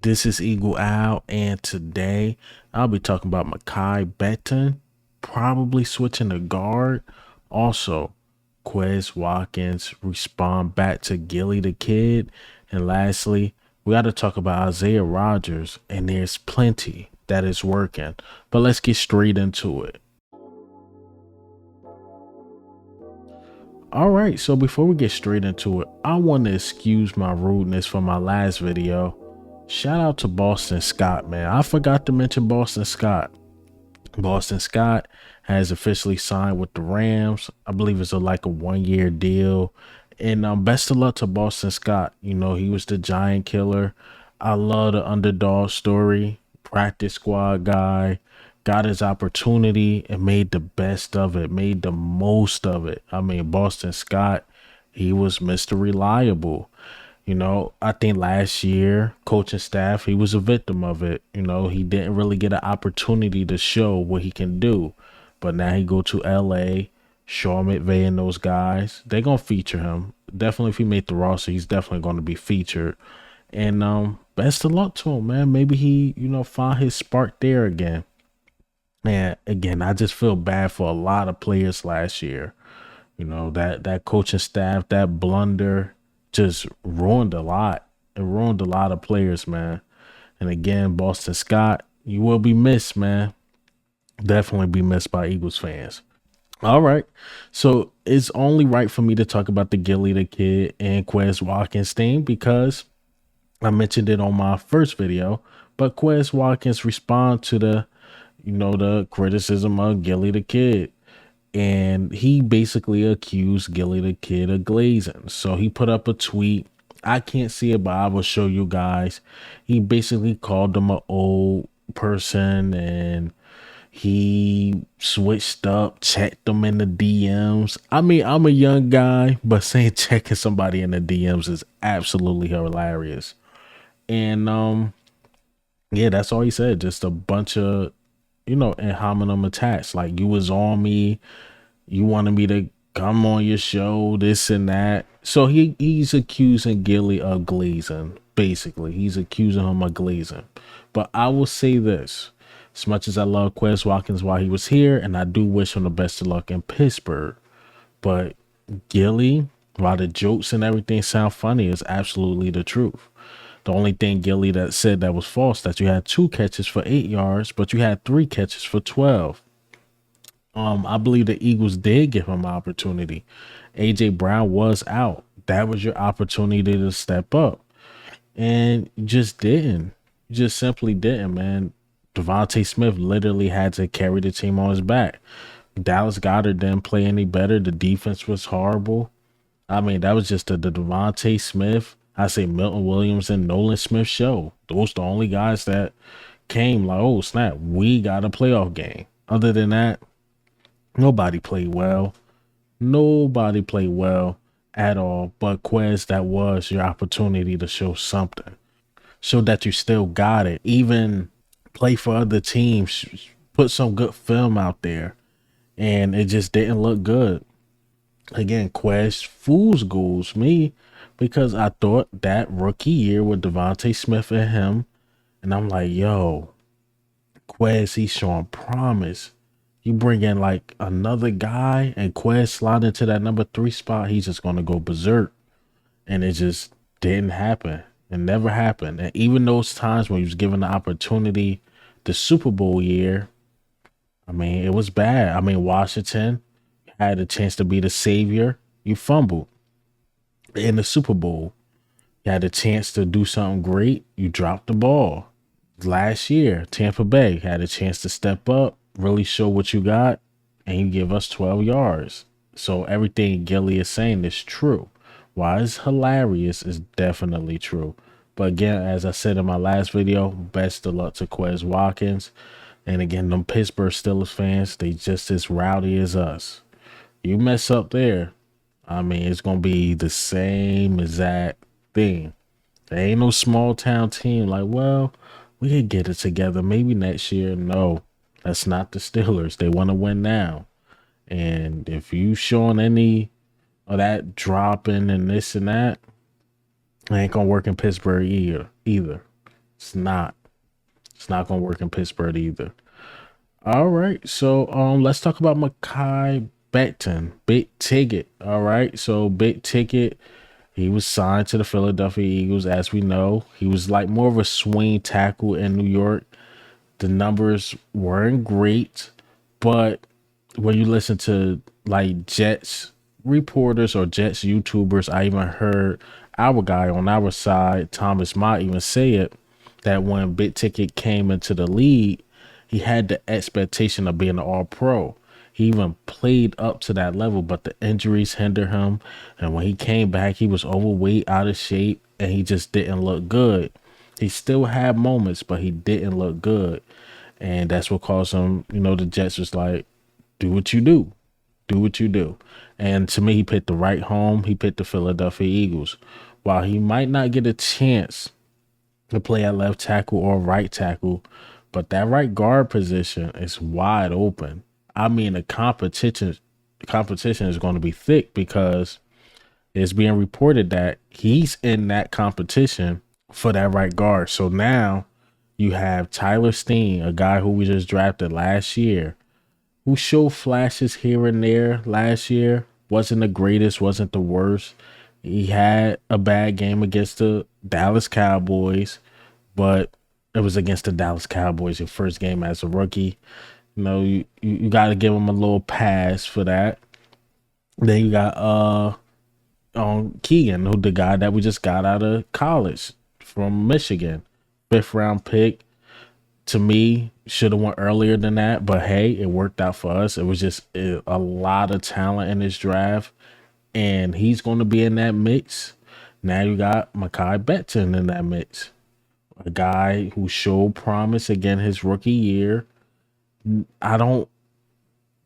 This is Eagle Owl, and today I'll be talking about Mekhi Becton probably switching to guard. Also, Quez Watkins respond back to Gillie the Kid. And lastly, we got to talk about Isaiah Rodgers, and there's plenty that is working. But let's get straight into it. All right, so before we get straight into it, I want to excuse my rudeness from my last video. Shout out to Boston Scott, man. I forgot to mention Boston Scott. Boston Scott has officially signed with the Rams. I believe it's like a 1 year deal. And best of luck to Boston Scott. You know, he was the giant killer. I love the underdog story. Practice squad guy. Got his opportunity and made the best of it, made the most of it. I mean, Boston Scott, he was Mr. Reliable. You know, I think last year, coaching staff, he was a victim of it. You know, he didn't really get an opportunity to show what he can do. But now he go to LA, Sean McVay and those guys. They're gonna feature him. Definitely if he made the roster, he's definitely gonna be featured. And best of luck to him, man. Maybe he, find his spark there again. And again, I just feel bad for a lot of players last year. You know, that coaching staff, that blunder just ruined a lot. It ruined a lot of players, man. And again, Boston Scott, you will be missed, man. Definitely be missed by Eagles fans. All right. So it's only right for me to talk about the Gillie the Kid and Quez Watkins thing because I mentioned it on my first video. But Quez Watkins respond to the criticism of Gillie the Kid, and he basically accused Gillie the Kid of glazing. So he put up a tweet. I can't see it, but I will show you guys. He basically called him an old person, and he switched up, checked them in the DMs. I mean, I'm a young guy, but saying checking somebody in the DMs is absolutely hilarious. And yeah, that's all he said. Just a bunch of ad hominem attacks. Like, you was on me, you wanted me to come on your show, this and that. So he's accusing Gillie of glazing. Basically, he's accusing him of glazing. But I will say this: as much as I love Quez Watkins while he was here, and I do wish him the best of luck in Pittsburgh, but Gillie, while the jokes and everything sound funny, is absolutely the truth. The only thing Gillie that said that was false, that you had 2 catches for 8 yards, but you had 3 catches for 12. I believe the Eagles did give him an opportunity. AJ Brown was out. That was your opportunity to step up. And you just didn't. You just simply didn't, man. Devontae Smith literally had to carry the team on his back. Dallas Goedert didn't play any better. The defense was horrible. I mean, that was just the Devontae Smith, I say Milton Williams and Nolan Smith show. Those the only guys that came like, oh snap, we got a playoff game. Other than that, nobody played well. Nobody played well at all. But Quez, that was your opportunity to show something. Show that you still got it. Even play for other teams. Put some good film out there. And it just didn't look good. Again, Quez fools goals me because I thought that rookie year with Devontae Smith and him, and I'm like, yo, Quez, he's showing promise. You bring in like another guy and Quez slide into that number 3 spot, he's just gonna go berserk. And it just didn't happen. It never happened. And even those times when he was given the opportunity, the Super Bowl year, I mean, it was bad. I mean, Washington had a chance to be the savior. You fumbled in the Super Bowl. You had a chance to do something great. You dropped the ball. Last year, Tampa Bay had a chance to step up, really show what you got, and you give us 12 yards. So everything Gillie is saying is true. Why it's hilarious is definitely true. But again, as I said in my last video, best of luck to Quez Watkins. And again, them Pittsburgh Steelers fans, they just as rowdy as us. You mess up there, I mean, it's going to be the same exact thing. There ain't no small town team like, well, we could get it together maybe next year. No, that's not the Steelers. They want to win now. And if you showing any of that dropping and this and that, it ain't going to work in Pittsburgh either. It's not. It's not gonna work in Pittsburgh either. All right, so let's talk about Mekhi Becton, big ticket. All right, so big ticket. He was signed to the Philadelphia Eagles, as we know. He was like more of a swing tackle in New York. The numbers weren't great, but when you listen to like Jets reporters or Jets YouTubers, I even heard our guy on our side, Thomas Mott, even say it that when Big Ticket came into the league, he had the expectation of being an all pro. He even played up to that level, but the injuries hinder him. And when he came back, he was overweight, out of shape, and he just didn't look good. He still had moments, but he didn't look good. And that's what caused him, the Jets was like, do what you do. Do what you do. And to me, he picked the right home. He picked the Philadelphia Eagles. While he might not get a chance to play at left tackle or right tackle, but that right guard position is wide open. I mean, the competition is going to be thick because it's being reported that he's in that competition for that right guard. So now you have Tyler Steen, a guy who we just drafted last year, who showed flashes here and there last year. Wasn't the greatest, wasn't the worst. He had a bad game against the Dallas Cowboys, but it was against the Dallas Cowboys, your first game as a rookie. You got to give him a little pass for that. Then you got Keegan, who the guy that we just got out of college from Michigan, 5th round pick. To me, should have went earlier than that, but hey, it worked out for us. It was just a lot of talent in this draft, and he's going to be in that mix. Now you got Mekhi Becton in that mix, a guy who showed promise again his rookie year. I don't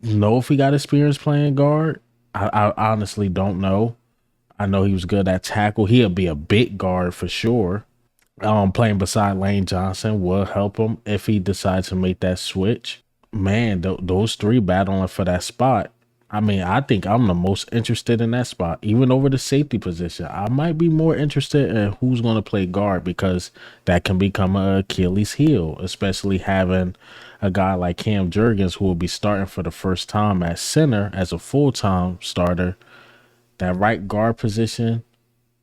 know if he got experience playing guard. I honestly don't know. I know he was good at tackle. He'll be a big guard for sure. Playing beside Lane Johnson will help him if he decides to make that switch. Man, those three battling for that spot. I mean, I think I'm the most interested in that spot, even over the safety position. I might be more interested in who's going to play guard because that can become a Achilles heel, especially having a guy like Cam Jurgens who will be starting for the first time at center as a full-time starter. That right guard position,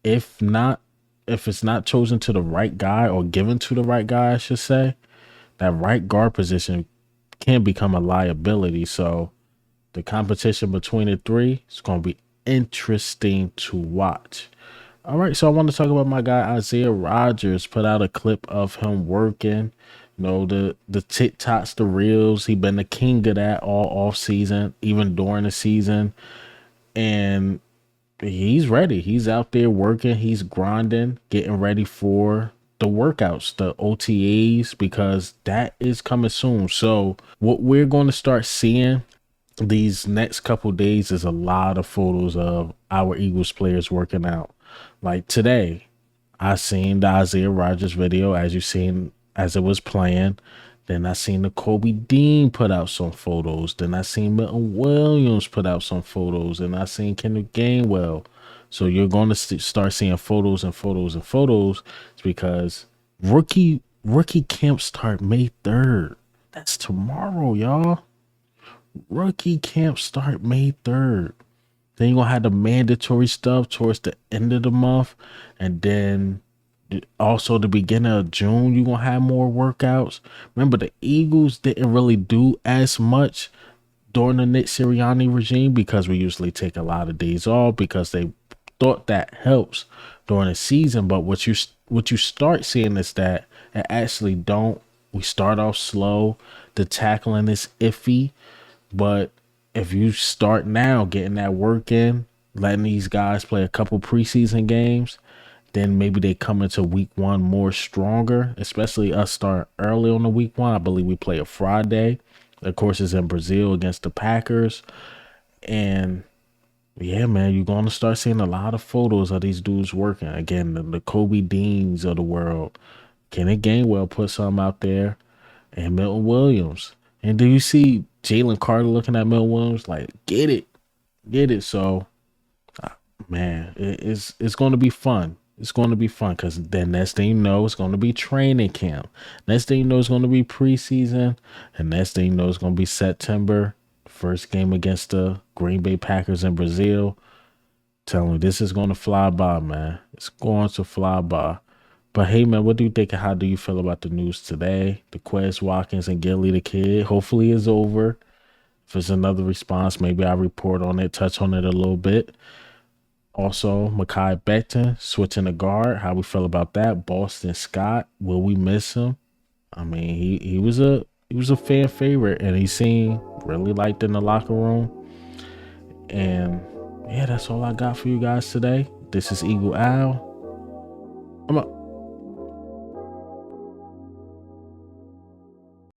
if not, if it's not chosen to the right guy or given to the right guy, I should say, that right guard position can become a liability. So the competition between the three is going to be interesting to watch. All right, so I want to talk about my guy Isaiah Rodgers. Put out a clip of him working. The TikToks, the reels. He been the king of that all off season, even during the season, and he's ready. He's out there working. He's grinding, getting ready for the workouts, the OTAs, because that is coming soon. So what we're going to start seeing these next couple days is a lot of photos of our Eagles players working out. Like today, I seen the Isaiah Rodgers video as you seen as it was playing. Then I seen the Kobe Dean put out some photos. Then I seen Milton Williams put out some photos. And I seen Kendrick Gainwell. So you're going to start seeing photos and photos and photos. It's because rookie camp start May 3rd. That's tomorrow, y'all. Rookie camp start May 3rd. Then you're going to have the mandatory stuff towards the end of the month. And then also the beginning of June, you're going to have more workouts. Remember, the Eagles didn't really do as much during the Nick Sirianni regime because we usually take a lot of days off because they thought that helps during the season. But what you start seeing is that it actually don't. We start off slow. The tackling is iffy. But if you start now getting that work in, letting these guys play a couple preseason games, then maybe they come into week one more stronger, especially us start early on the week one. I believe we play a Friday. Of course, it's in Brazil against the Packers. And yeah, man, you're going to start seeing a lot of photos of these dudes working. Again, the Kobe Deans of the world. Kenneth Gainwell put some out there, and Milton Williams. And do you see Jalen Carter looking at Milton Williams like, get it. So, man, it's going to be fun. It's going to be fun because then next thing you know, it's going to be training camp. Next thing you know, it's going to be preseason. And next thing you know, it's going to be September. First game against the Green Bay Packers in Brazil. Telling you, this is going to fly by, man. It's going to fly by. But hey, man, what do you think and how do you feel about the news today? The Quez Watkins and Gillie the kid hopefully is over. If there's another response, maybe I'll report on it, touch on it a little bit. Also, Mekhi Becton switching the guard. How we feel about that? Boston Scott, will we miss him? I mean, he was a fan favorite, and he seemed really liked in the locker room. And yeah, that's all I got for you guys today. This is Eagle Al. I'm